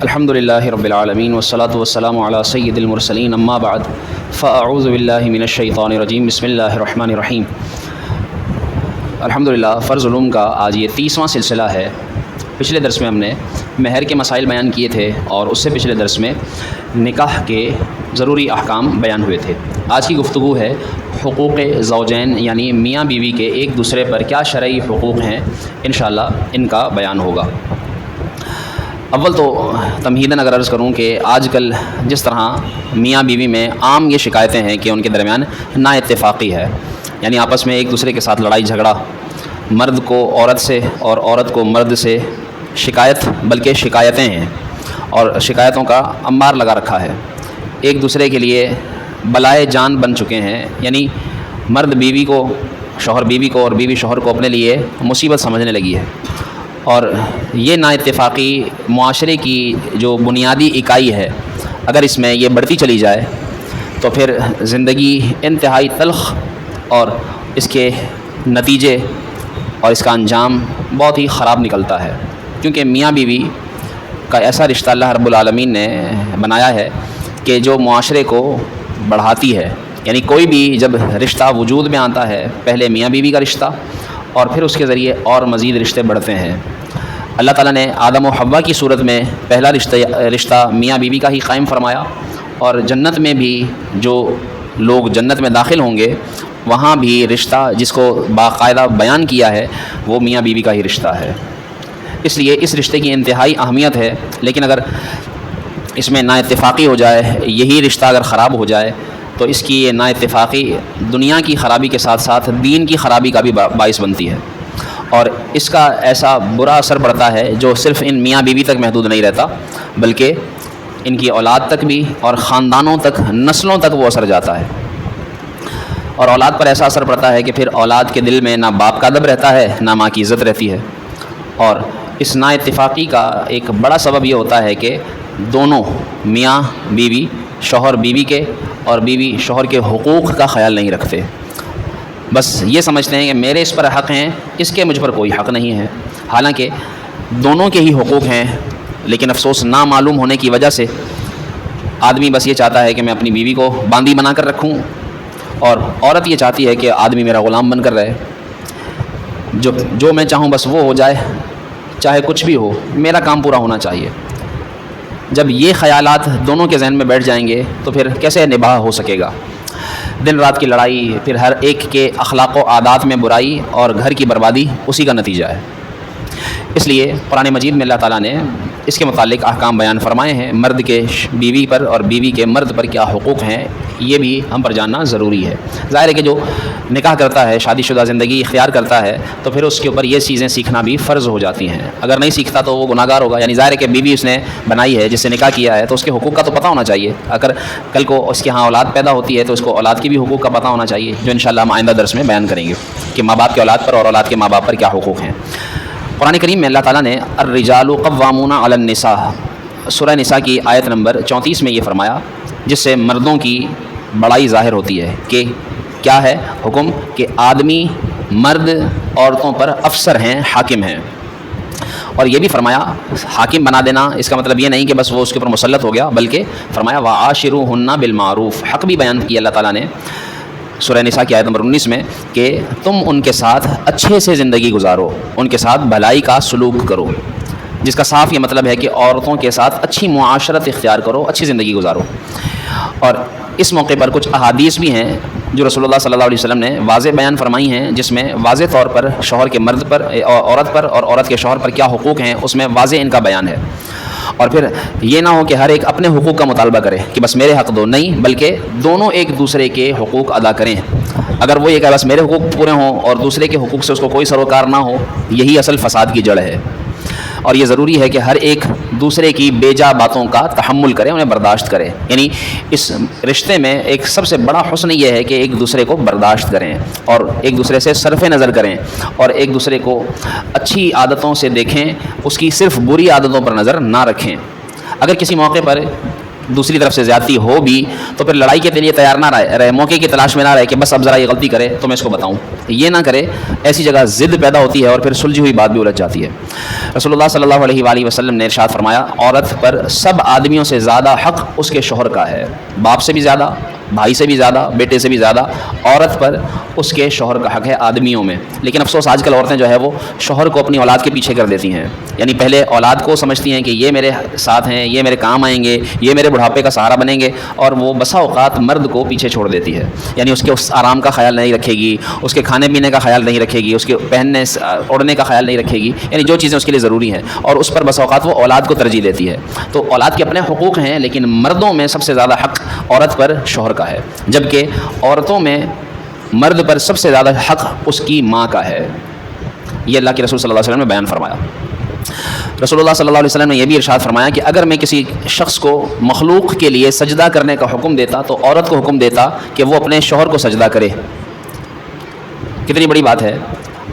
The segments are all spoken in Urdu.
الحمدللہ رب العالمین والصلاة والسلام علی سید المرسلین اما بعد فاعوذ باللہ من الشیطان الرجیم بسم اللہ الرحمن الرحیم۔ الحمدللہ فرض علوم کا آج یہ 30واں سلسلہ ہے۔ پچھلے درس میں ہم نے مہر کے مسائل بیان کیے تھے اور اس سے پچھلے درس میں نکاح کے ضروری احکام بیان ہوئے تھے۔ آج کی گفتگو ہے حقوق زوجین یعنی میاں بیوی کے ایک دوسرے پر کیا شرعی حقوق ہیں، انشاءاللہ ان کا بیان ہوگا۔ اول تو تمہیداً اگر عرض کروں کہ آج کل جس طرح میاں بیوی میں عام یہ شکایتیں ہیں کہ ان کے درمیان نا اتفاقی ہے، یعنی آپس میں ایک دوسرے کے ساتھ لڑائی جھگڑا، مرد کو عورت سے اور عورت کو مرد سے شکایت بلکہ شکایتیں ہیں اور شکایتوں کا انبار لگا رکھا ہے، ایک دوسرے کے لیے بلائے جان بن چکے ہیں، یعنی مرد بیوی کو، شوہر بیوی کو اور بیوی شوہر کو اپنے لیے مصیبت سمجھنے لگی ہے۔ اور یہ نا اتفاقی معاشرے کی جو بنیادی اکائی ہے، اگر اس میں یہ بڑھتی چلی جائے تو پھر زندگی انتہائی تلخ اور اس کے نتیجے اور اس کا انجام بہت ہی خراب نکلتا ہے، کیونکہ میاں بیوی کا ایسا رشتہ اللہ رب العالمین نے بنایا ہے کہ جو معاشرے کو بڑھاتی ہے، یعنی کوئی بھی جب رشتہ وجود میں آتا ہے پہلے میاں بیوی کا رشتہ اور پھر اس کے ذریعے اور مزید رشتے بڑھتے ہیں۔ اللہ تعالیٰ نے آدم و حوا کی صورت میں پہلا رشتہ میاں بیوی کا ہی قائم فرمایا، اور جنت میں بھی جو لوگ جنت میں داخل ہوں گے وہاں بھی رشتہ جس کو باقاعدہ بیان کیا ہے وہ میاں بیوی کا ہی رشتہ ہے۔ اس لیے اس رشتے کی انتہائی اہمیت ہے، لیکن اگر اس میں نا اتفاقی ہو جائے، یہی رشتہ اگر خراب ہو جائے تو اس کی یہ نا اتفاقی دنیا کی خرابی کے ساتھ ساتھ دین کی خرابی کا بھی باعث بنتی ہے، اور اس کا ایسا برا اثر پڑتا ہے جو صرف ان میاں بیوی تک محدود نہیں رہتا بلکہ ان کی اولاد تک بھی اور خاندانوں تک، نسلوں تک وہ اثر جاتا ہے، اور اولاد پر ایسا اثر پڑتا ہے کہ پھر اولاد کے دل میں نہ باپ کا ادب رہتا ہے نہ ماں کی عزت رہتی ہے۔ اور اس نا اتفاقی کا ایک بڑا سبب یہ ہوتا ہے کہ دونوں میاں بیوی، شوہر بیوی کے اور بیوی شوہر کے حقوق کا خیال نہیں رکھتے، بس یہ سمجھتے ہیں کہ میرے اس پر حق ہیں، اس کے مجھ پر کوئی حق نہیں ہے، حالانکہ دونوں کے ہی حقوق ہیں، لیکن افسوس نامعلوم ہونے کی وجہ سے آدمی بس یہ چاہتا ہے کہ میں اپنی بیوی کو باندی بنا کر رکھوں، اور عورت یہ چاہتی ہے کہ آدمی میرا غلام بن کر رہے، جو میں چاہوں بس وہ ہو جائے، چاہے کچھ بھی ہو، میرا کام پورا ہونا چاہیے۔ جب یہ خیالات دونوں کے ذہن میں بیٹھ جائیں گے تو پھر کیسے نباہ ہو سکے گا؟ دن رات کی لڑائی، پھر ہر ایک کے اخلاق و عادات میں برائی اور گھر کی بربادی اسی کا نتیجہ ہے۔ اس لیے قرآن مجید میں اللہ تعالیٰ نے اس کے متعلق احکام بیان فرمائے ہیں، مرد کے بیوی پر اور بیوی کے مرد پر کیا حقوق ہیں یہ بھی ہم پر جاننا ضروری ہے۔ ظاہر ہے کہ جو نکاح کرتا ہے، شادی شدہ زندگی اختیار کرتا ہے تو پھر اس کے اوپر یہ چیزیں سیکھنا بھی فرض ہو جاتی ہیں، اگر نہیں سیکھتا تو وہ گناہ گار ہوگا۔ یعنی ظاہر ہے کہ بیوی اس نے بنائی ہے، جس سے نکاح کیا ہے، تو اس کے حقوق کا تو پتہ ہونا چاہیے، اگر کل کو اس کے ہاں اولاد پیدا ہوتی ہے تو اس کو اولاد کی بھی حقوق کا پتہ ہونا چاہیے، جو انشاءاللہ ہم آئندہ درس میں بیان کریں گے کہ ماں باپ کے اولاد پر اور اولاد کے ماں باپ پر کیا حقوق ہیں۔ قرآن کریم میں اللہ تعالیٰ نے الرجال قوامون علی النساء سورہ نساء کی آیت نمبر 34 میں یہ فرمایا، جس سے مردوں کی بڑائی ظاہر ہوتی ہے کہ کیا ہے حکم کہ آدمی مرد عورتوں پر افسر ہیں، حاکم ہیں، اور یہ بھی فرمایا حاکم بنا دینا اس کا مطلب یہ نہیں کہ بس وہ اس کے اوپر مسلط ہو گیا، بلکہ فرمایا وعاشروہن بالمعروف، حق بھی بیان کیا اللہ تعالیٰ نے سورہ نساء کی آیت نمبر 19 میں کہ تم ان کے ساتھ اچھے سے زندگی گزارو، ان کے ساتھ بھلائی کا سلوک کرو، جس کا صاف یہ مطلب ہے کہ عورتوں کے ساتھ اچھی معاشرت اختیار کرو، اچھی زندگی گزارو۔ اور اس موقع پر کچھ احادیث بھی ہیں جو رسول اللہ صلی اللہ علیہ وسلم نے واضح بیان فرمائی ہیں، جس میں واضح طور پر شوہر کے مرد پر، عورت پر اور عورت کے شوہر پر کیا حقوق ہیں اس میں واضح ان کا بیان ہے۔ اور پھر یہ نہ ہو کہ ہر ایک اپنے حقوق کا مطالبہ کرے کہ بس میرے حق دو، نہیں، بلکہ دونوں ایک دوسرے کے حقوق ادا کریں۔ اگر وہ یہ کہ بس میرے حقوق پورے ہوں اور دوسرے کے حقوق سے اس کو کوئی سروکار نہ ہو، یہی اصل فساد کی جڑ ہے، اور یہ ضروری ہے کہ ہر ایک دوسرے کی بیجا باتوں کا تحمل کرے، انہیں برداشت کرے۔ یعنی اس رشتے میں ایک سب سے بڑا حسن یہ ہے کہ ایک دوسرے کو برداشت کریں اور ایک دوسرے سے صرف نظر کریں اور ایک دوسرے کو اچھی عادتوں سے دیکھیں، اس کی صرف بری عادتوں پر نظر نہ رکھیں۔ اگر کسی موقع پر دوسری طرف سے زیادتی ہو بھی تو پھر لڑائی کے لیے تیار نہ رہے، موقع کی تلاش میں نہ رہے کہ بس اب ذرا یہ غلطی کرے تو میں اس کو بتاؤں، یہ نہ کرے۔ ایسی جگہ ضد پیدا ہوتی ہے اور پھر سلجھی ہوئی بات بھی الجھ جاتی ہے۔ رسول اللہ صلی اللہ علیہ وآلہ وسلم نے ارشاد فرمایا، عورت پر سب آدمیوں سے زیادہ حق اس کے شوہر کا ہے، باپ سے بھی زیادہ، بھائی سے بھی زیادہ، بیٹے سے بھی زیادہ عورت پر اس کے شوہر کا حق ہے آدمیوں میں۔ لیکن افسوس آج کل عورتیں جو ہے وہ شوہر کو اپنی اولاد کے پیچھے کر دیتی ہیں، یعنی پہلے اولاد کو سمجھتی ہیں کہ یہ میرے ساتھ ہیں، یہ میرے کام آئیں گے، یہ میرے بڑھاپے کا سہارا بنیں گے، اور وہ بسا اوقات مرد کو پیچھے چھوڑ دیتی ہے، یعنی اس کے اس آرام کا خیال نہیں رکھے گی، اس کے کھانے پینے کا خیال نہیں رکھے گی، اس کے پہننے اوڑھنے کا خیال نہیں رکھے گی، یعنی جو چیزیں اس کے لیے ضروری ہیں، اور اس پر بسا اوقات وہ اولاد کو ترجیح دیتی ہے۔ تو اولاد کے اپنے حقوق ہیں، لیکن مردوں میں سب سے زیادہ حق عورت پر شوہر کا ہے، جبکہ عورتوں میں مرد پر سب سے زیادہ حق اس کی ماں کا ہے۔ یہ اللہ کے رسول صلی اللہ علیہ وسلم نے بیان فرمایا۔ رسول اللہ صلی اللہ علیہ وسلم نے یہ بھی ارشاد فرمایا کہ اگر میں کسی شخص کو مخلوق کے لیے سجدہ کرنے کا حکم دیتا تو عورت کو حکم دیتا کہ وہ اپنے شوہر کو سجدہ کرے۔ کتنی بڑی بات ہے۔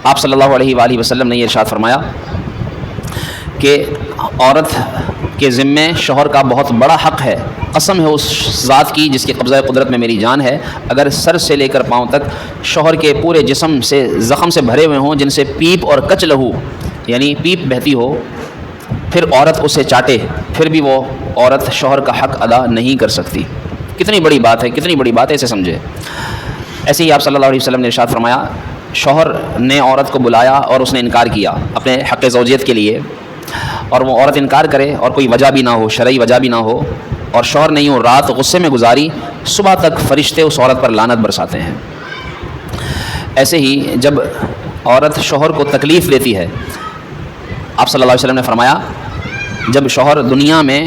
آپ صلی اللہ علیہ وآلہ وسلم نے یہ ارشاد فرمایا کہ عورت کے ذمے شوہر کا بہت بڑا حق ہے، قسم ہے اس ذات کی جس کے قبضہ قدرت میں میری جان ہے، اگر سر سے لے کر پاؤں تک شوہر کے پورے جسم سے زخم سے بھرے ہوئے ہوں جن سے پیپ اور کچ لہو یعنی پیپ بہتی ہو، پھر عورت اسے چاٹے، پھر بھی وہ عورت شوہر کا حق ادا نہیں کر سکتی۔ کتنی بڑی بات ہے، کتنی بڑی بات ہے، اسے سمجھے۔ ایسے ہی آپ صلی اللہ علیہ وسلم نے ارشاد فرمایا، شوہر نے عورت کو بلایا اور اس نے انکار کیا اپنے حق زوجیت کے لیے، اور وہ عورت انکار کرے اور کوئی وجہ بھی نہ ہو، شرعی وجہ بھی نہ ہو، اور شوہر نے یوں رات غصے میں گزاری، صبح تک فرشتے اس عورت پر لعنت برساتے ہیں۔ ایسے ہی جب عورت شوہر کو تکلیف دیتی ہے، آپ صلی اللہ علیہ وسلم نے فرمایا جب شوہر دنیا میں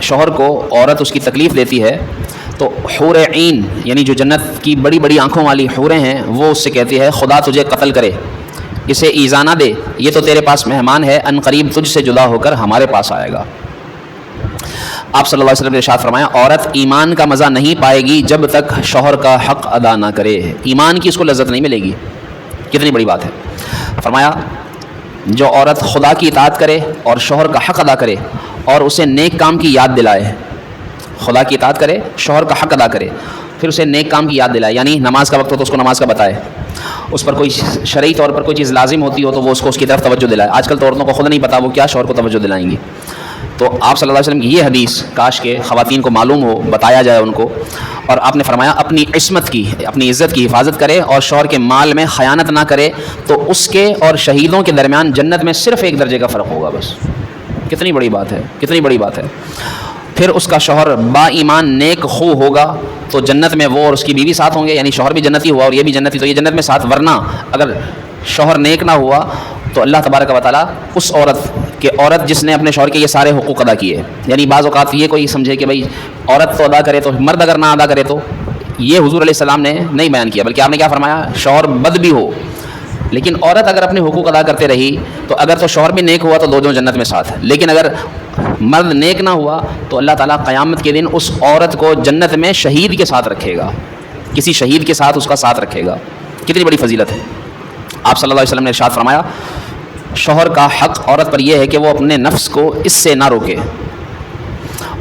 شوہر کو عورت اس کی تکلیف دیتی ہے تو حور عین یعنی جو جنت کی بڑی بڑی آنکھوں والی حوریں ہیں وہ اس سے کہتی ہے خدا تجھے قتل کرے، اسے ایذا نہ دے، یہ تو تیرے پاس مہمان ہے، ان قریب تجھ سے جدا ہو کر ہمارے پاس آئے گا۔ آپ صلی اللہ علیہ وسلم نے ارشاد فرمایا، عورت ایمان کا مزہ نہیں پائے گی جب تک شوہر کا حق ادا نہ کرے، ایمان کی اس کو لذت نہیں ملے گی۔ کتنی بڑی بات ہے۔ فرمایا جو عورت خدا کی اطاعت کرے اور شوہر کا حق ادا کرے اور اسے نیک کام کی یاد دلائے، خدا کی اطاعت کرے، شوہر کا حق ادا کرے، پھر اسے نیک کام کی یاد دلائے، یعنی نماز کا وقت ہو تو اس کو نماز کا بتائے، اس پر کوئی شرعی طور پر کوئی چیز لازم ہوتی ہو تو وہ اس کی طرف توجہ دلائے۔ آج کل تو عورتوں کو خود نہیں پتا وہ کیا شوہر کو توجہ دلائیں گی۔ تو آپ صلی اللہ علیہ وسلم کی یہ حدیث کاش کے خواتین کو معلوم ہو، بتایا جائے ان کو، اور آپ نے فرمایا اپنی عصمت کی، اپنی عزت کی حفاظت کرے اور شوہر کے مال میں خیانت نہ کرے تو اس کے اور شہیدوں کے درمیان جنت میں صرف ایک درجے کا فرق ہوگا بس۔ کتنی بڑی بات ہے، کتنی بڑی بات ہے۔ پھر اس کا شوہر با ایمان نیک خو ہوگا تو جنت میں وہ اور اس کی بیوی ساتھ ہوں گے، یعنی شوہر بھی جنتی ہوا اور یہ بھی جنتی، تو یہ جنت میں ساتھ، ورنہ اگر شوہر نیک نہ ہوا تو اللہ تبارک و تعالیٰ اس عورت جس نے اپنے شوہر کے یہ سارے حقوق ادا کیے، یعنی بعض اوقات یہ کوئی سمجھے کہ بھائی عورت تو ادا کرے تو مرد اگر نہ ادا کرے تو، یہ حضور علیہ السلام نے نہیں بیان کیا، بلکہ آپ نے کیا فرمایا، شوہر بد بھی ہو لیکن عورت اگر اپنے حقوق ادا کرتے رہی تو اگر تو شوہر بھی نیک ہوا تو دونوں جنت میں ساتھ، لیکن اگر مرد نیک نہ ہوا تو اللہ تعالیٰ قیامت کے دن اس عورت کو جنت میں شہید کے ساتھ رکھے گا، کسی شہید کے ساتھ اس کا ساتھ رکھے گا۔ کتنی بڑی فضیلت ہے۔ آپ صلی اللہ علیہ وسلم نے ارشاد فرمایا شوہر کا حق عورت پر یہ ہے کہ وہ اپنے نفس کو اس سے نہ روکے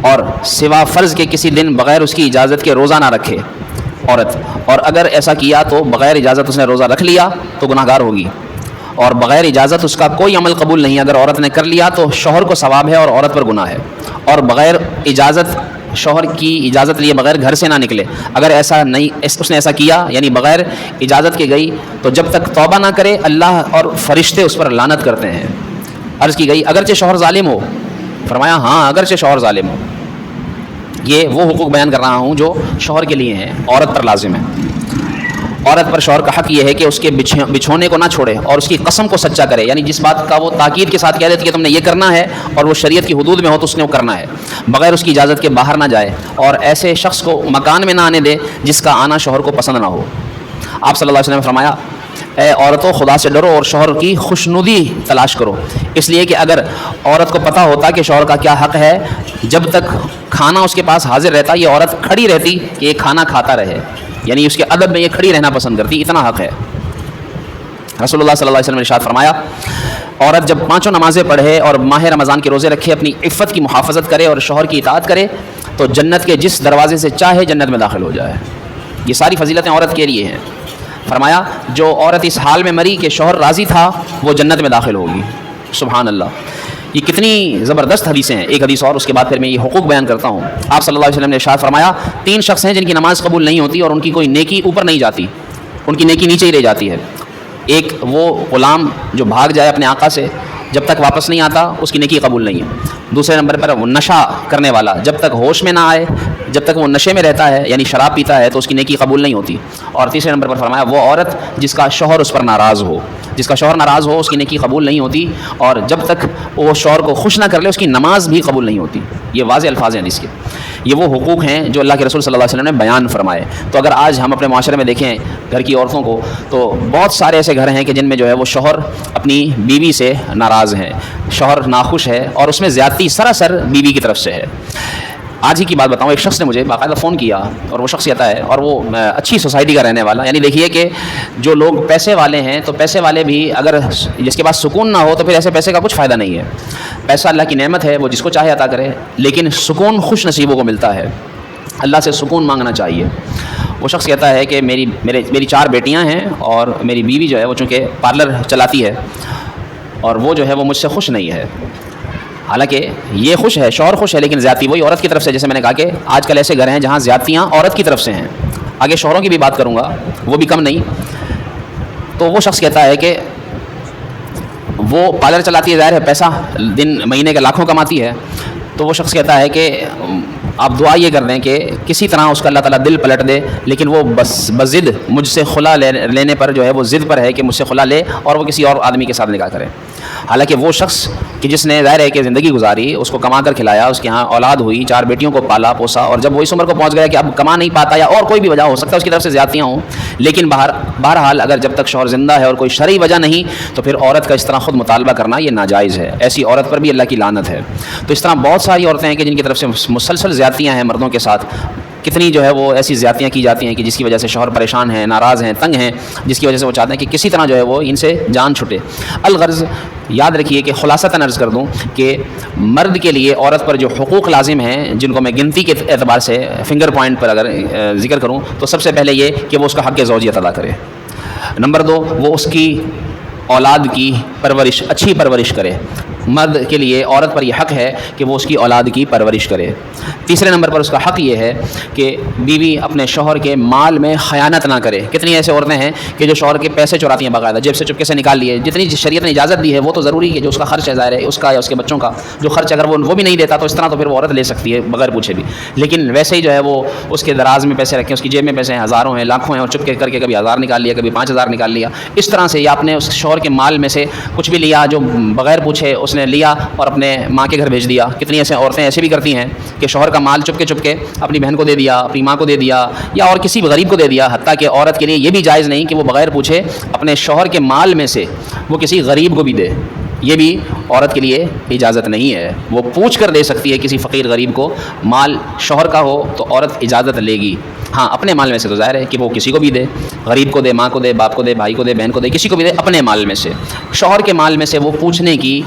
اور سوا فرض کے کسی دن بغیر اس کی اجازت کے روزہ نہ رکھے عورت، اور اگر ایسا کیا تو بغیر اجازت اس نے روزہ رکھ لیا تو گناہ گار ہوگی، اور بغیر اجازت اس کا کوئی عمل قبول نہیں، اگر عورت نے کر لیا تو شوہر کو ثواب ہے اور عورت پر گناہ ہے، اور بغیر اجازت شوہر کی اجازت لیے بغیر گھر سے نہ نکلے، اگر ایسا نہیں اس نے ایسا کیا یعنی بغیر اجازت کے گئی تو جب تک توبہ نہ کرے اللہ اور فرشتے اس پر لعنت کرتے ہیں۔ عرض کی گئی اگرچہ شوہر ظالم ہو، فرمایا ہاں اگرچہ شوہر ظالم ہو۔ یہ وہ حقوق بیان کر رہا ہوں جو شوہر کے لیے ہیں، عورت پر لازم ہے۔ عورت پر شوہر کا حق یہ ہے کہ اس کے بچھونے کو نہ چھوڑے اور اس کی قسم کو سچا کرے، یعنی جس بات کا وہ تاکید کے ساتھ کہہ دیتی کہ تم نے یہ کرنا ہے اور وہ شریعت کی حدود میں ہو تو اس نے وہ کرنا ہے، بغیر اس کی اجازت کے باہر نہ جائے، اور ایسے شخص کو مکان میں نہ آنے دے جس کا آنا شوہر کو پسند نہ ہو۔ آپ صلی اللہ علیہ وسلم نے فرمایا اے عورتوں خدا سے ڈرو اور شوہر کی خوشنودی تلاش کرو، اس لیے کہ اگر عورت کو پتہ ہوتا کہ شوہر کا کیا حق ہے، جب تک کھانا اس کے پاس حاضر رہتا یہ عورت کھڑی رہتی کہ یہ کھانا کھاتا رہے، یعنی اس کے ادب میں یہ کھڑی رہنا پسند کرتی، اتنا حق ہے۔ رسول اللہ صلی اللہ علیہ وسلم نے ارشاد فرمایا عورت جب 5 نمازیں پڑھے اور ماہ رمضان کے روزے رکھے، اپنی عفت کی محافظت کرے اور شوہر کی اطاعت کرے تو جنت کے جس دروازے سے چاہے جنت میں داخل ہو جائے. یہ ساری فضیلتیں عورت کے لیے ہیں. فرمایا جو عورت اس حال میں مری کہ شوہر راضی تھا وہ جنت میں داخل ہوگی. سبحان اللہ. یہ کتنی زبردست حدیثیں ہیں. ایک حدیث اور اس کے بعد پھر میں یہ حقوق بیان کرتا ہوں. آپ صلی اللہ علیہ وسلم نے ارشاد فرمایا 3 شخص ہیں جن کی نماز قبول نہیں ہوتی اور ان کی کوئی نیکی اوپر نہیں جاتی, ان کی نیکی نیچے ہی رہ جاتی ہے. ایک وہ غلام جو بھاگ جائے اپنے آقا سے, جب تک واپس نہیں آتا اس کی نیکی قبول نہیں ہے. دوسرے نمبر پر وہ نشہ کرنے والا, جب تک ہوش میں نہ آئے, جب تک وہ نشے میں رہتا ہے یعنی شراب پیتا ہے تو اس کی نیکی قبول نہیں ہوتی. اور تیسرے نمبر پر فرمایا وہ عورت جس کا شوہر اس پر ناراض ہو, جس کا شوہر ناراض ہو اس کی نیکی قبول نہیں ہوتی, اور جب تک وہ شوہر کو خوش نہ کر لے اس کی نماز بھی قبول نہیں ہوتی. یہ واضح الفاظ ہیں اس کے. یہ وہ حقوق ہیں جو اللہ کے رسول صلی اللہ علیہ وسلم نے بیان فرمائے. تو اگر آج ہم اپنے معاشرے میں دیکھیں گھر کی عورتوں کو تو بہت سارے ایسے گھر ہیں کہ جن میں جو ہے وہ شوہر اپنی بیوی سے ناراض ہیں, شوہر ناخوش ہے اور اس میں زیادتی سراسر بیوی کی طرف سے ہے. آج ہی کی بات بتاؤں, ایک شخص نے مجھے باقاعدہ فون کیا اور وہ شخص یہ ہے اور وہ اچھی سوسائٹی کا رہنے والا. یعنی دیکھیے کہ جو لوگ پیسے والے ہیں تو پیسے والے بھی اگر جس کے پاس سکون نہ ہو تو پھر ایسے پیسے کا کچھ فائدہ نہیں ہے. پیسہ اللہ کی نعمت ہے, وہ جس کو چاہے عطا کرے, لیکن سکون خوش نصیبوں کو ملتا ہے. اللہ سے سکون مانگنا چاہیے. وہ شخص کہتا ہے کہ میری 4 بیٹیاں ہیں اور میری بیوی جو ہے وہ چونکہ پارلر چلاتی ہے اور وہ جو ہے وہ مجھ سے خوش نہیں ہے. حالانکہ یہ خوش ہے, شوہر خوش ہے, لیکن زیادتی وہی عورت کی طرف سے. جیسے میں نے کہا کہ آج کل ایسے گھر ہیں جہاں زیادتیاں عورت کی طرف سے ہیں. آگے شوہروں کی بھی بات کروں گا, وہ بھی کم نہیں. تو وہ شخص کہتا ہے کہ وہ پارلر چلاتی ہے, ظاہر ہے پیسہ دن مہینے کے لاکھوں کماتی ہے. تو وہ شخص کہتا ہے کہ آپ دعا یہ کر دیں کہ کسی طرح اس کا اللہ تعالیٰ دل پلٹ دے, لیکن وہ بضد مجھ سے خلا لینے پر جو ہے وہ ضد پر ہے کہ مجھ سے خلا لے اور وہ کسی اور آدمی کے ساتھ نکاح کرے. حالانکہ وہ شخص کہ جس نے ظاہر ہے کہ زندگی گزاری, اس کو کما کر کھلایا, اس کے ہاں اولاد ہوئی, 4 بیٹیوں کو پالا پوسا, اور جب وہ اس عمر کو پہنچ گیا کہ اب کما نہیں پاتا یا اور کوئی بھی وجہ ہو سکتا ہے اس کی طرف سے زیادتیاں ہوں, لیکن بہرحال اگر جب تک شوہر زندہ ہے اور کوئی شرعی وجہ نہیں تو پھر عورت کا اس طرح خود مطالبہ کرنا یہ ناجائز ہے. ایسی عورت پر بھی اللہ کی لعنت ہے. تو اس طرح بہت ساری عورتیں ہیں کہ جن کی طرف سے مسلسل زیادتیاں ہیں مردوں کے ساتھ. کتنی جو ہے وہ ایسی زیادتیاں کی جاتی ہیں کہ جس کی وجہ سے شوہر پریشان ہیں, ناراض ہیں, تنگ ہیں, جس کی وجہ سے وہ چاہتے ہیں کہ کسی طرح جو ہے وہ ان سے جان چھٹے. الغرض یاد رکھیے کہ خلاصتاً عرض کر دوں کہ مرد کے لیے عورت پر جو حقوق لازم ہیں, جن کو میں گنتی کے اعتبار سے فنگر پوائنٹ پر اگر ذکر کروں تو سب سے پہلے یہ کہ وہ اس کا حق زوجیت ادا کرے. نمبر 2, وہ اس کی اولاد کی پرورش, اچھی پرورش کرے. مرد کے لیے عورت پر یہ حق ہے کہ وہ اس کی اولاد کی پرورش کرے. تیسرے نمبر پر اس کا حق یہ ہے کہ بیوی اپنے شوہر کے مال میں خیانت نہ کرے. کتنی ایسے عورتیں ہیں کہ جو شوہر کے پیسے چراتی ہیں, باقاعدہ جیب سے چپکے سے نکال لیے. جتنی شریعت نے اجازت دی ہے وہ تو ضروری ہے, جو اس کا خرچ ہے ظاہر ہے اس کا یا اس کے بچوں کا جو خرچ اگر وہ بھی نہیں دیتا تو اس طرح تو پھر وہ عورت لے سکتی ہے بغیر پوچھے بھی. لیکن ویسے ہی جو ہے وہ اس کے دراز میں پیسے رکھیں, اس کی جیب میں پیسے ہیں, ہزاروں ہیں, لاکھوں ہیں, اور چپکے کر کے کبھی 1000 نکال لیا, کبھی 5000 نکال لیا. اس طرح سے یا اپنے اس شوہر کے مال میں سے کچھ بھی لیا جو بغیر پوچھے اس نے لیا اور اپنے ماں کے گھر بھیج دیا. کتنی ایسے عورتیں ایسے بھی کرتی ہیں کہ شوہر کا مال چپکے چپکے اپنی بہن کو دے دیا, اپنی ماں کو دے دیا, یا اور کسی غریب کو دے دیا. حتیٰ کہ عورت کے لیے یہ بھی جائز نہیں کہ وہ بغیر پوچھے اپنے شوہر کے مال میں سے وہ کسی غریب کو بھی دے. یہ بھی عورت کے لیے اجازت نہیں ہے. وہ پوچھ کر دے سکتی ہے کسی فقیر غریب کو. مال شوہر کا ہو تو عورت اجازت لے گی. ہاں اپنے مال میں سے تو ظاہر ہے کہ وہ کسی کو بھی دے, غریب کو دے, ماں کو دے, باپ کو دے, بھائی کو دے, بہن کو دے, کسی کو بھی دے, اپنے مال میں سے. شوہر کے مال میں سے وہ پوچھنے کی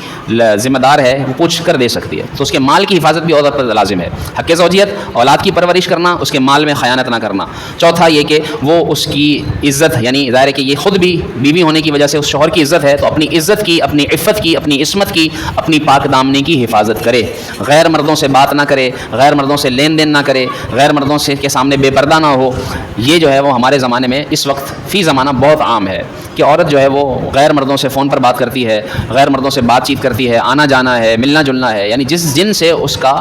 ذمہ دار ہے, وہ پوچھ کر دے سکتی ہے. تو اس کے مال کی حفاظت بھی عورت پر لازم ہے. حق زوجیت, اولاد کی پرورش کرنا, اس کے مال میں خیانت نہ کرنا. چوتھا یہ کہ وہ اس کی عزت, یعنی ظاہر ہے کہ یہ خود بھی بیوی ہونے کی وجہ سے اس شوہر کی عزت ہے, تو اپنی عزت کی, اپنی عفت کی, اپنی عصمت کی, اپنی پاک دامنی کی حفاظت کرے. غیر مردوں سے بات نہ کرے, غیر مردوں سے لین دین نہ کرے, غیر مردوں سے کے سامنے بے پردہ نہ ہو. یہ جو ہے وہ ہمارے زمانے میں اس وقت فی زمانہ بہت عام ہے کہ عورت جو ہے وہ غیر مردوں سے فون پر بات کرتی ہے, غیر مردوں سے بات چیت کرتی ہے, آنا جانا ہے, ملنا جلنا ہے, یعنی جن سے اس کا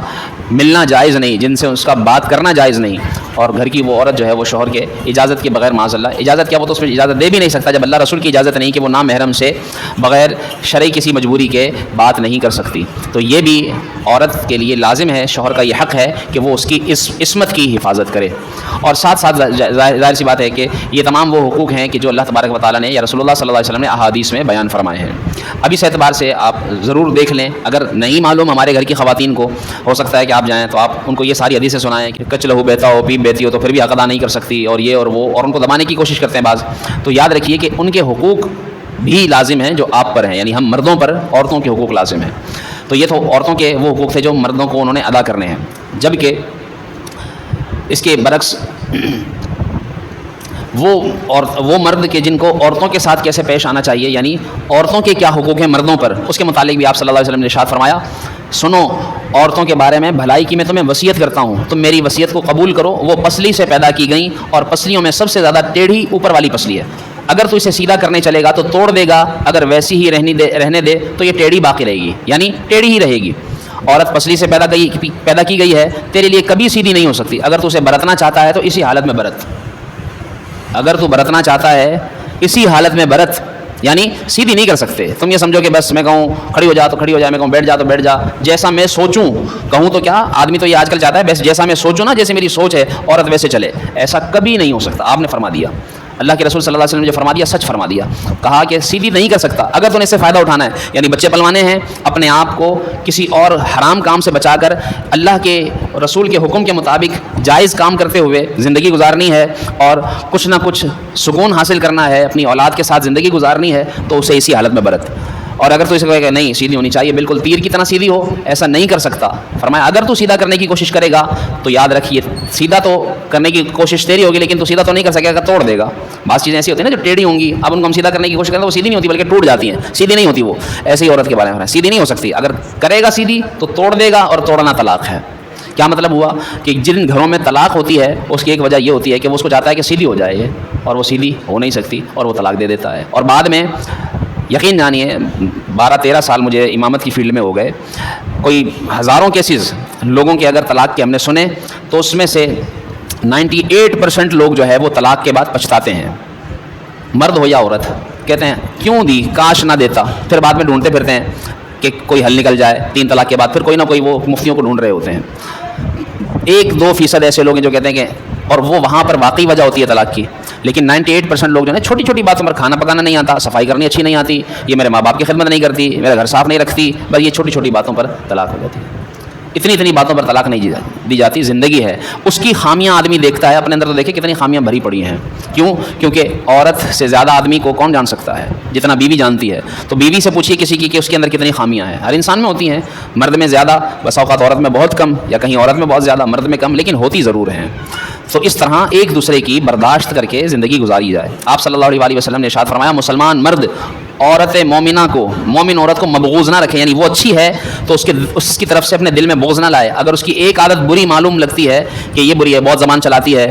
ملنا جائز نہیں, جن سے اس کا بات کرنا جائز نہیں. اور گھر کی وہ عورت جو ہے وہ شوہر کے اجازت کے بغیر, معاذ اللہ اجازت کیا, وہ تو اس میں اجازت دے بھی نہیں سکتا جب اللہ رسول کی اجازت نہیں کہ وہ نامحرم سے بغیر شرعی کسی مجبوری کے بات نہیں کر سکتی. تو یہ بھی عورت کے لیے لازم ہے, شوہر کا یہ حق ہے کہ وہ اس کی عصمت کی حفاظت کرے. اور ساتھ ساتھ ظاہر سی بات ہے کہ یہ تمام وہ حقوق ہیں کہ جو اللہ تبارک و تعالیٰ نے یا رسول اللہ صلی اللہ علیہ وسلم نے احادیث میں بیان فرمائے ہیں. اب اس اعتبار سے آپ ضرور دیکھ لیں, اگر نہیں معلوم ہمارے گھر کی خواتین کو, ہو سکتا ہے کہ آپ جائیں تو آپ ان کو یہ ساری حدیثیں سنائیں کہ کچ لہو بہتا ہو, پیپ بہتی ہو تو پھر بھی حق ادا نہیں کر سکتی, اور یہ اور وہ, اور ان کو دبانے کی کوشش کرتے ہیں بعض. تو یاد رکھیے کہ ان کے حقوق بھی لازم ہیں جو آپ پر ہیں, یعنی ہم مردوں پر عورتوں کے حقوق لازم ہیں. تو یہ تو عورتوں کے وہ حقوق تھے جو مردوں کو انہوں نے ادا کرنے ہیں. جبکہ اس کے برعکس وہ مرد کے جن کو عورتوں کے ساتھ کیسے پیش آنا چاہیے، یعنی عورتوں کے کیا حقوق ہیں مردوں پر، اس کے متعلق بھی آپ صلی اللہ علیہ وسلم نے ارشاد فرمایا، سنو عورتوں کے بارے میں بھلائی کی میں تمہیں وصیت کرتا ہوں، تم میری وصیت کو قبول کرو۔ وہ پسلی سے پیدا کی گئیں اور پسلیوں میں سب سے زیادہ ٹیڑھی اوپر والی پسلی ہے، اگر تو اسے سیدھا کرنے چلے گا تو توڑ دے گا، اگر ویسی ہی رہنے دے تو یہ ٹیڑھی باقی رہے گی، یعنی ٹیڑھی ہی رہے گی۔ عورت پسلی سے پیدا کی گئی ہے، تیرے لیے کبھی سیدھی نہیں ہو سکتی، اگر تو اسے برتنا چاہتا ہے تو اسی حالت میں برت، اگر تو برتنا چاہتا ہے اسی حالت میں برت، یعنی سیدھی نہیں کر سکتے۔ تم یہ سمجھو کہ بس میں کہوں کھڑی ہو جا تو کھڑی ہو جائے، میں کہوں بیٹھ جا تو بیٹھ جا، جیسا میں سوچوں کہوں تو کیا آدمی تو یہ آج کل چاہتا ہے بس جیسا میں سوچوں نا، جیسے میری سوچ ہے عورت ویسے چلے، ایسا کبھی نہیں ہو سکتا۔ آپ نے فرما دیا، اللہ کے رسول صلی اللہ علیہ وسلم نے جو فرما دیا سچ فرما دیا، کہا کہ سیدھی نہیں کر سکتا۔ اگر تو نے اس سے فائدہ اٹھانا ہے، یعنی بچے پلوانے ہیں، اپنے آپ کو کسی اور حرام کام سے بچا کر اللہ کے رسول کے حکم کے مطابق جائز کام کرتے ہوئے زندگی گزارنی ہے اور کچھ نہ کچھ سکون حاصل کرنا ہے، اپنی اولاد کے ساتھ زندگی گزارنی ہے، تو اسے اسی حالت میں برت۔ اور اگر تو اسے کہے کہ نہیں سیدھی ہونی چاہیے، بالکل تیر کی طرح سیدھی ہو، ایسا نہیں کر سکتا۔ فرمایا اگر تو سیدھا کرنے کی کوشش کرے گا تو یاد رکھیے سیدھا تو کرنے کی کوشش تیری ہوگی، لیکن تو سیدھا تو نہیں کر سکے گا، توڑ دے گا۔ بعض چیزیں ایسی ہوتی ہیں نا جو ٹیڑھی ہوں گی، اب ان کو ہم سیدھا کرنے کی کوشش کریں تو وہ سیدھی نہیں ہوتی بلکہ ٹوٹ جاتی ہیں، سیدھی نہیں ہوتی۔ وہ ایسے ہی عورت کے بارے میں سیدھی نہیں ہو سکتی، اگر کرے گا سیدھی تو توڑ دے گا، اور توڑنا طلاق ہے۔ کیا مطلب ہوا کہ جن گھروں میں طلاق ہوتی ہے اس کی ایک وجہ یہ ہوتی ہے کہ وہ اس کو چاہتا ہے کہ سیدھی ہو جائے، اور وہ سیدھی ہو نہیں سکتی اور وہ طلاق دے دیتا ہے۔ اور بعد میں یقین جانیے 12-13 سال مجھے امامت کی فیلڈ میں ہو گئے، کوئی ہزاروں کیسز لوگوں کے اگر طلاق کے ہم نے سنے تو اس میں سے 98% لوگ جو ہے وہ طلاق کے بعد پچھتاتے ہیں، مرد ہو یا عورت، کہتے ہیں کیوں دی، کاش نہ دیتا، پھر بعد میں ڈھونڈتے پھرتے ہیں کہ کوئی حل نکل جائے 3 طلاق کے بعد، پھر کوئی نہ کوئی وہ مفتیوں کو ڈھونڈ رہے ہوتے ہیں۔ 1-2% ایسے لوگ ہیں جو کہتے ہیں کہ، اور وہ وہاں پر واقعی وجہ ہوتی ہے طلاق کی، لیکن 98% لوگ جو ہے چھوٹی چھوٹی باتوں پر، کھانا پکانا نہیں آتا، صفائی کرنی اچھی نہیں آتی، یہ میرے ماں باپ کی خدمت نہیں کرتی، میرا گھر صاف نہیں رکھتی، بس یہ چھوٹی چھوٹی باتوں پر طلاق ہو جاتی ہے۔ اتنی باتوں پر طلاق نہیں دی جاتی، زندگی ہے اس کی خامیاں آدمی دیکھتا ہے اپنے اندر، تو دیکھے کتنی خامیاں بھری پڑی ہیں۔ کیوں؟ کیونکہ عورت سے زیادہ آدمی کو کون جان سکتا ہے جتنا بیوی جانتی ہے، تو بیوی سے پوچھیے کسی کی کہ اس کے اندر کتنی خامیاں ہیں۔ ہر انسان میں ہوتی ہیں، مرد میں زیادہ، بس اوقات عورت میں بہت کم، یا کہیں عورت میں بہت زیادہ مرد میں کم، لیکن ہوتی ضرور ہیں۔ تو اس طرح ایک دوسرے کی برداشت کر کے زندگی گزاری جائے۔ آپ صلی اللہ علیہ وسلم نے ارشاد فرمایا مسلمان مرد عورت مومنہ کو، مومن عورت کو مبغوض نہ رکھے، یعنی وہ اچھی ہے تو اس کی طرف سے اپنے دل میں بغض نہ لائے۔ اگر اس کی ایک عادت بری معلوم لگتی ہے کہ یہ بری ہے، بہت زبان چلاتی ہے،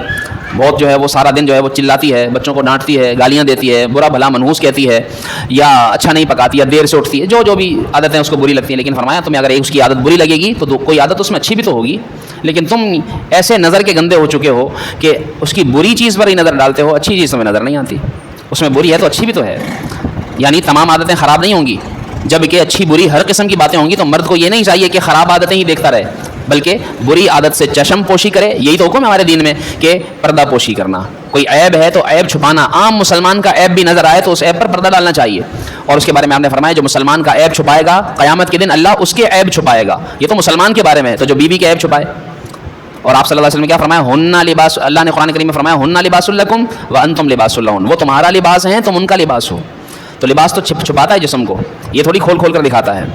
بہت جو ہے وہ سارا دن جو ہے وہ چلاتی ہے، بچوں کو ڈانٹتی ہے، گالیاں دیتی ہے، برا بھلا منحوس کہتی ہے، یا اچھا نہیں پکاتی ہے، دیر سے اٹھتی ہے، جو بھی عادتیں اس کو بری لگتی ہیں، لیکن فرمایا تمہیں اگر اس کی عادت بری لگے گی تو کوئی عادت اس میں اچھی بھی تو ہوگی، لیکن تم ایسے نظر کے گندے ہو چکے ہو کہ اس کی بری چیز پر ہی نظر ڈالتے ہو، اچھی چیز تمہیں نظر نہیں آتی، اس میں بری ہے تو اچھی بھی تو ہے، یعنی تمام عادتیں خراب نہیں ہوں گی، جبکہ اچھی بری ہر قسم کی باتیں ہوں گی۔ تو مرد کو یہ نہیں چاہیے کہ خراب عادتیں ہی دیکھتا رہے، بلکہ بری عادت سے چشم پوشی کرے۔ یہی تو حکم ہے ہمارے دین میں کہ پردہ پوشی کرنا، کوئی عیب ہے تو عیب چھپانا، عام مسلمان کا عیب بھی نظر آئے تو اس عیب پر پردہ ڈالنا چاہیے۔ اور اس کے بارے میں آپ نے فرمایا جو مسلمان کا عیب چھپائے گا قیامت کے دن اللہ اس کے عیب چھپائے گا۔ یہ تو مسلمان کے بارے میں ہے، تو جو بیوی کے عیب چھپائے، اور آپ صلی اللہ علیہ وسلم نے کیا فرمایا، ہننا لباس، اللہ نے قرآن کریم میں فرمایا ہننا لباس لکم وانتم لباس لہن، وہ تمہارا لباس ہیں تم ان کا لباس ہو۔ تو لباس تو چھپاتا ہے جسم کو، یہ تھوڑی کھول کھول کر دکھاتا ہے۔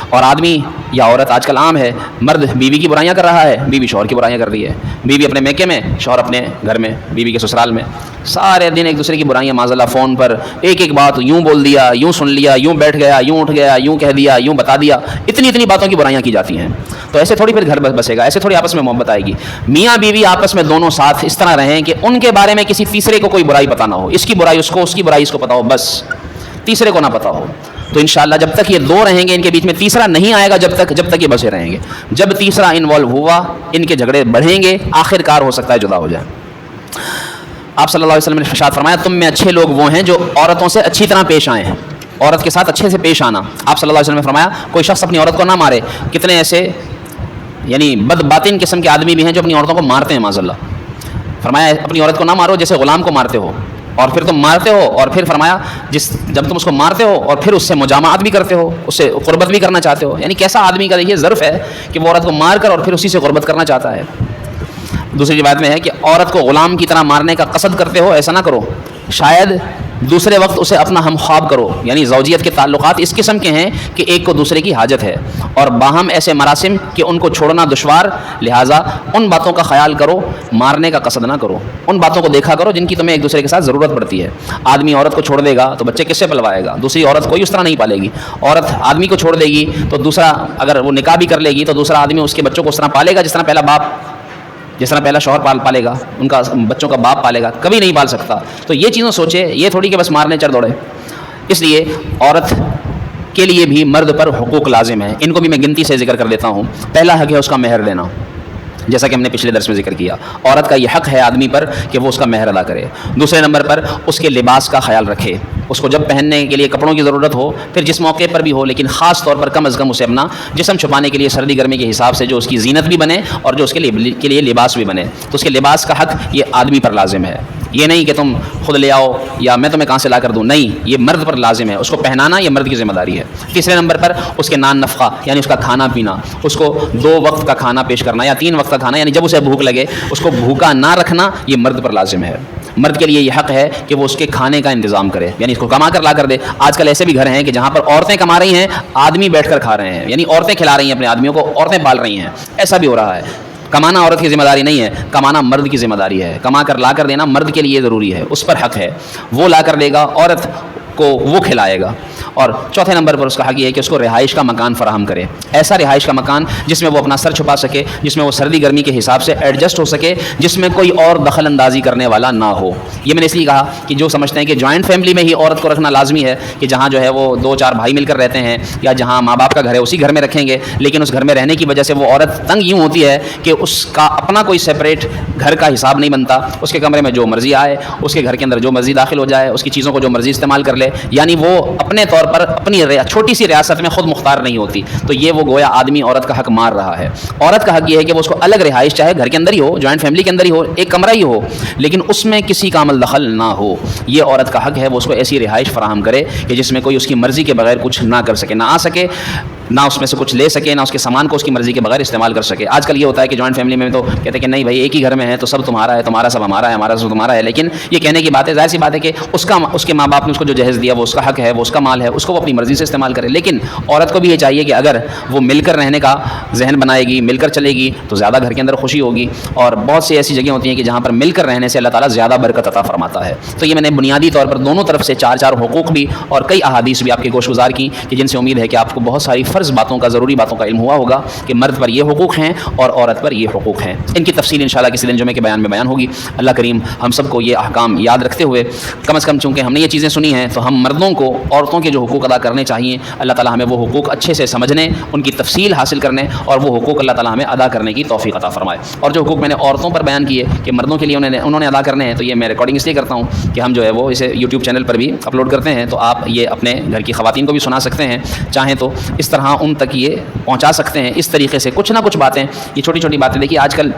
اور آدمی یا عورت آج کل عام ہے، مرد بیوی کی برائیاں کر رہا ہے، بیوی شوہر کی برائیاں کر رہی ہے، بیوی اپنے میکے میں، شوہر اپنے گھر میں، بیوی کے سسرال میں، سارے دن ایک دوسرے کی برائیاں، معاذ اللہ فون پر ایک بات یوں بول دیا، یوں سن لیا، یوں بیٹھ گیا، یوں اٹھ گیا، یوں کہہ دیا، یوں بتا دیا، اتنی باتوں کی برائیاں کی جاتی ہیں۔ تو ایسے تھوڑی پھر گھر بسے گا، ایسے تھوڑی آپس میں محبت آئے گی۔ میاں بیوی آپس میں دونوں ساتھ اس طرح رہیں کہ ان کے بارے میں کسی تیسرے کو کوئی برائی پتہ نہ ہو، اس کی برائی اس کو، اس کی برائی اس کو پتہ ہو، بس تیسرے کو نہ پتہ ہو۔ تو انشاءاللہ جب تک یہ دو رہیں گے، ان کے بیچ میں تیسرا نہیں آئے گا، جب تک یہ بسے رہیں گے۔ جب تیسرا انوالو ہوا، ان کے جھگڑے بڑھیں گے، آخر کار ہو سکتا ہے جدا ہو جائیں۔ آپ صلی اللہ علیہ وسلم نے ارشاد فرمایا تم میں اچھے لوگ وہ ہیں جو عورتوں سے اچھی طرح پیش آئیں، عورت کے ساتھ اچھے سے پیش آنا۔ آپ صلی اللہ علیہ وسلم نے فرمایا کوئی شخص اپنی عورت کو نہ مارے۔ کتنے ایسے یعنی بد باطن قسم کے آدمی بھی ہیں جو اپنی عورتوں کو مارتے ہیں، معاذ اللہ۔ فرمایا اپنی عورت کو نہ مارو جیسے غلام کو مارتے ہو، اور پھر تم مارتے ہو، اور پھر فرمایا جب تم اس کو مارتے ہو اور پھر اس سے مجامعات بھی کرتے ہو، اس سے قربت بھی کرنا چاہتے ہو، یعنی کیسا آدمی کا دیکھیے ظرف ہے کہ وہ عورت کو مار کر اور پھر اسی سے قربت کرنا چاہتا ہے۔ دوسری روایت میں ہے کہ عورت کو غلام کی طرح مارنے کا قصد کرتے ہو، ایسا نہ کرو، شاید دوسرے وقت اسے اپنا ہم خواب کرو، یعنی زوجیت کے تعلقات اس قسم کے ہیں کہ ایک کو دوسرے کی حاجت ہے، اور باہم ایسے مراسم کہ ان کو چھوڑنا دشوار، لہٰذا ان باتوں کا خیال کرو، مارنے کا قصد نہ کرو، ان باتوں کو دیکھا کرو جن کی تمہیں ایک دوسرے کے ساتھ ضرورت پڑتی ہے۔ آدمی عورت کو چھوڑ دے گا تو بچے کس سے پلوائے گا؟ دوسری عورت کوئی اس طرح نہیں پالے گی۔ عورت آدمی کو چھوڑ دے گی تو دوسرا، اگر وہ نکاح بھی کر لے گی تو دوسرا آدمی اس کے بچوں کو اس طرح پالے گا جس طرح پہلا شوہر پالے گا، ان کا بچوں کا باپ پالے گا، کبھی نہیں پال سکتا۔ تو یہ چیزوں سوچے، یہ تھوڑی کہ بس مارنے چڑھ دوڑے۔ اس لیے عورت کے لیے بھی مرد پر حقوق لازم ہیں، ان کو بھی میں گنتی سے ذکر کر دیتا ہوں۔ پہلا حق ہے اس کا مہر دینا، جیسا کہ ہم نے پچھلے درس میں ذکر کیا، عورت کا یہ حق ہے آدمی پر کہ وہ اس کا مہر ادا کرے۔ دوسرے نمبر پر اس کے لباس کا خیال رکھے، اس کو جب پہننے کے لیے کپڑوں کی ضرورت ہو، پھر جس موقع پر بھی ہو، لیکن خاص طور پر کم از کم اسے اپنا جسم چھپانے کے لیے سردی گرمی کے حساب سے جو اس کی زینت بھی بنے اور جو اس کے لیے لباس بھی بنے، تو اس کے لباس کا حق یہ آدمی پر لازم ہے۔ یہ نہیں کہ تم خود لے آؤ یا میں تمہیں کہاں سے لا کر دوں، نہیں، یہ مرد پر لازم ہے، اس کو پہنانا یہ مرد کی ذمہ داری ہے۔ تیسرے نمبر پر اس کے نان نفقہ، یعنی اس کا کھانا پینا، اس کو 2 وقت کا کھانا پیش کرنا یا 3 وقت کا کھانا، یعنی جب اسے بھوک لگے اس کو بھوکا نہ رکھنا، یہ مرد پر لازم ہے۔ مرد کے لیے یہ حق ہے کہ وہ اس کے کھانے کا انتظام کرے، یعنی اس کو کما کر لا کر دے۔ آج کل ایسے بھی گھر ہیں کہ جہاں پر عورتیں کما رہی ہیں، آدمی بیٹھ کر کھا رہے ہیں، یعنی عورتیں کھلا رہی ہیں اپنے آدمیوں کو، عورتیں پال رہی ہیں، ایسا بھی ہو رہا ہے۔ کمانا عورت کی ذمہ داری نہیں ہے، کمانا مرد کی ذمہ داری ہے، کما کر لا کر دینا مرد کے لیے ضروری ہے، اس پر حق ہے، وہ لا کر دے گا، عورت کو وہ کھلائے گا۔ اور چوتھے نمبر پر اس کا حق یہ ہے کہ اس کو رہائش کا مکان فراہم کرے، ایسا رہائش کا مکان جس میں وہ اپنا سر چھپا سکے، جس میں وہ سردی گرمی کے حساب سے ایڈجسٹ ہو سکے، جس میں کوئی اور دخل اندازی کرنے والا نہ ہو۔ یہ میں نے اس لیے کہا کہ جو سمجھتے ہیں کہ جوائنٹ فیملی میں ہی عورت کو رکھنا لازمی ہے، کہ جہاں جو ہے وہ 2-4 بھائی مل کر رہتے ہیں یا جہاں ماں باپ کا گھر ہے اسی گھر میں رکھیں گے، لیکن اس گھر میں رہنے کی وجہ سے وہ عورت تنگ یوں ہوتی ہے کہ اس کا اپنا کوئی سیپریٹ گھر کا حساب نہیں بنتا، اس کے کمرے میں جو مرضی آئے، اس کے گھر کے اندر جو مرضی داخل ہو جائے، اس کی چیزوں کو جو مرضی استعمال کر لے، یعنی وہ اپنے طور پر اپنی چھوٹی سی ریاست میں خود مختار نہیں ہوتی، تو یہ وہ گویا آدمی عورت کا حق مار رہا ہے۔ عورت کا حق یہ ہے کہ وہ اس کو الگ رہائش، چاہے گھر کے اندر ہی ہو، جوائنٹ فیملی کے اندر ہی ہو، ایک کمرہ ہی ہو، لیکن اس میں کسی کا عمل دخل نہ ہو۔ یہ عورت کا حق ہے، وہ اس کو ایسی رہائش فراہم کرے کہ جس میں کوئی اس کی مرضی کے بغیر کچھ نہ کر سکے، نہ آ سکے، نہ اس میں سے کچھ لے سکے، نہ اس کے سامان کو اس کی مرضی کے بغیر استعمال کر سکے۔ آج کل یہ ہوتا ہے کہ جوائنٹ فیملی میں تو کہتے ہیں کہ نہیں بھائی ایک ہی گھر میں ہے تو سب تمہارا ہے، تمہارا سب ہمارا ہے، ہمارا سب تمہارا ہے، لیکن یہ کہنے کی بات ہے، ظاہر سی بات ہے کہ اس کے ماں باپ نے اس کو جو جہیز دیا وہ اس کا حق ہے، وہ اس کا مال ہے، اس کو وہ اپنی مرضی سے استعمال کرے، لیکن عورت کو بھی یہ چاہیے کہ اگر وہ مل کر رہنے کا ذہن بنائے گی، مل کر چلے گی تو زیادہ گھر کے اندر خوشی ہوگی، اور بہت سی ایسی جگہیں ہوتی ہیں کہ جہاں پر مل کر رہنے سے اللہ تعالیٰ زیادہ برکت عطا فرماتا ہے۔ تو یہ میں نے بنیادی طور پر دونوں طرف سے 4 حقوق بھی اور کئی احادیث بھی آپ کے گوش گزار کی، کہ جن سے امید ہے کہ آپ کو بہت ساری فرض باتوں کا، ضروری باتوں کا علم ہوا ہوگا کہ مرد پر یہ حقوق ہیں اور عورت پر یہ حقوق ہیں۔ ان کی تفصیل انشاءاللہ کسی دن جمعے کے بیان میں بیان ہوگی۔ اللہ کریم ہم سب کو یہ احکام یاد رکھتے ہوئے، کم از کم چونکہ ہم نے یہ چیزیں سنی ہیں تو ہم مردوں کو عورتوں کے جو حقوق ادا کرنے چاہیے، اللہ تعالیٰ ہمیں وہ حقوق اچھے سے سمجھنے، ان کی تفصیل حاصل کرنے اور وہ حقوق اللہ تعالیٰ ہمیں ادا کرنے کی توفیق عطا فرمائے۔ اور جو حقوق میں نے عورتوں پر بیان کیے کہ مردوں کے لیے انہوں نے ادا کرنے ہیں، تو یہ میں ریکارڈنگ اس لیے کرتا ہوں کہ ہم جو ہے وہ اسے یوٹیوب چینل پر بھی اپلوڈ کرتے ہیں، تو آپ یہ اپنے گھر کی خواتین کو بھی سنا سکتے ہیں، چاہیں تو اس طرح ان تک یہ پہنچا سکتے ہیں، اس طریقے سے کچھ نہ کچھ باتیں، یہ چھوٹی چھوٹی باتیں۔ دیکھیے آج کل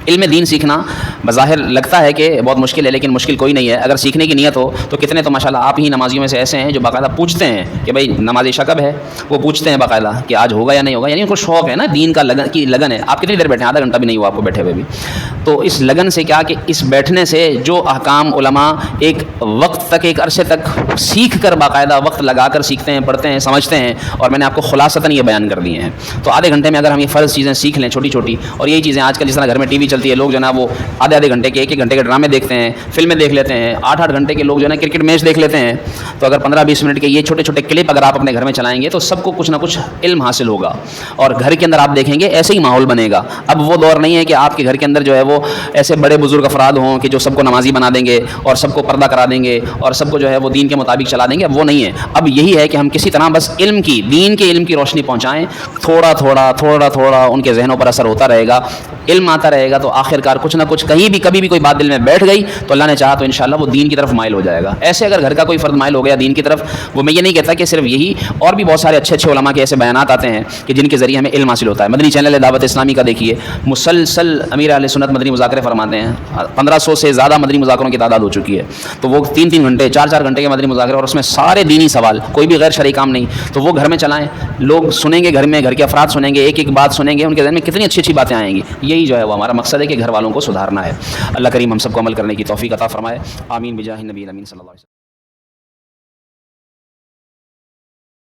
علم دین سیکھنا بظاہر لگتا ہے کہ بہت مشکل ہے، لیکن مشکل کوئی نہیں ہے اگر سیکھنے کی نیت ہو تو۔ کتنے تو ماشاءاللہ آپ ہی نمازیوں میں سے ایسے ہیں جو باقاعدہ پوچھتے ہیں کہ بھائی نماز عشاء کب ہے، وہ پوچھتے ہیں باقاعدہ کہ آج ہوگا یا نہیں ہوگا، یعنی ان کو شوق ہے نا، دین کا لگن ہے۔ آپ کتنی دیر بیٹھے ہیں؟ آدھا گھنٹہ بھی نہیں ہوا آپ کو بیٹھے ہوئے بھی۔ تو اس لگن سے کیا کہ اس بیٹھنے سے جو احکام علماء ایک وقت تک، ایک عرصے تک سیکھ کر، باقاعدہ وقت لگا کر سیکھتے ہیں، پڑھتے ہیں، سمجھتے ہیں، اور میں نے آپ کو خلاصتاً یہ بیان کر دیے ہیں، تو آدھے گھنٹے میں اگر ہم یہ فرض چیزیں سیکھ لیں چھوٹی چھوٹی، اور یہی چیزیں آج کل جس طرح گھر میں ٹی وی چلتی ہے، لوگ جو ہے نا وہ آدھے گھنٹے کے، 1 گھنٹے کے ڈرامے دیکھتے ہیں، فلمیں دیکھ لیتے ہیں، 8 گھنٹے کے لوگ جو ہے نا کرکٹ میچ دیکھ لیتے ہیں، تو اگر 15-20 منٹ کے یہ چھوٹے چھوٹے کلپ اگر آپ اپنے گھر میں چلائیں گے تو سب کو کچھ نہ کچھ علم حاصل ہوگا، اور گھر کے اندر آپ دیکھیں گے ایسے ہی ماحول بنے گا۔ اب وہ دور نہیں ہے کہ آپ کے گھر کے اندر جو ہے وہ ایسے بڑے بزرگ افراد ہوں کہ جو سب کو نمازی بنا دیں گے اور سب کو پردہ کرا دیں گے اور سب کو جو ہے وہ دین کے مطابق چلا دیں گے، اب وہ نہیں ہے۔ اب یہی ہے کہ ہم کسی طرح بس علم کی، دین کے علم کی روشنی پہنچائیں، تھوڑا تھوڑا ان کے ذہنوں پر اثر ہوتا رہے گا، علم آتا رہے گا، تو آخرکار کچھ نہ کچھ کہیں بھی کبھی بھی کوئی بات دل میں بیٹھ گئی تو اللہ نے چاہا تو انشاءاللہ وہ دین کی طرف مائل ہو جائے گا۔ ایسے اگر گھر کا کوئی فرد مائل ہو گیا دین کی طرف، وہ میں یہ نہیں کہتا کہ صرف یہی، اور بھی بہت سارے اچھے علماء کے ایسے بیانات آتے ہیں کہ جن کے ذریعے ہمیں علم حاصل ہوتا ہے۔ مدنی چینل دعوت اسلامی کا دیکھیے، مسلسل امیر اہل سنت مدنی مذاکرے فرماتے ہیں، 1500 سے زیادہ مدنی مذاکروں کی تعداد ہو چکی ہے، تو وہ 3 گھنٹے 4 گھنٹے کے مدنی مذاکرے، اور اس میں سارے دینی سوال، کوئی بھی غیر شرعی کام نہیں، تو وہ گھر میں چلائیں، لوگ سنیں گے، گھر میں گھر کے افراد سنیں گے، ایک بات سنیں گے، ان کے ذہن میں کتنی اچھی باتیں آئیں گی۔ یہی جو ہے وہ ہمارا مقصد ہے کہ گھر والوں کو سدھارنا ہے۔ اللہ کریم ہم سب کو عمل کرنے کی توفیق عطا فرمائے، آمین بجاہ النبی الامین صلی اللہ علیہ وسلم۔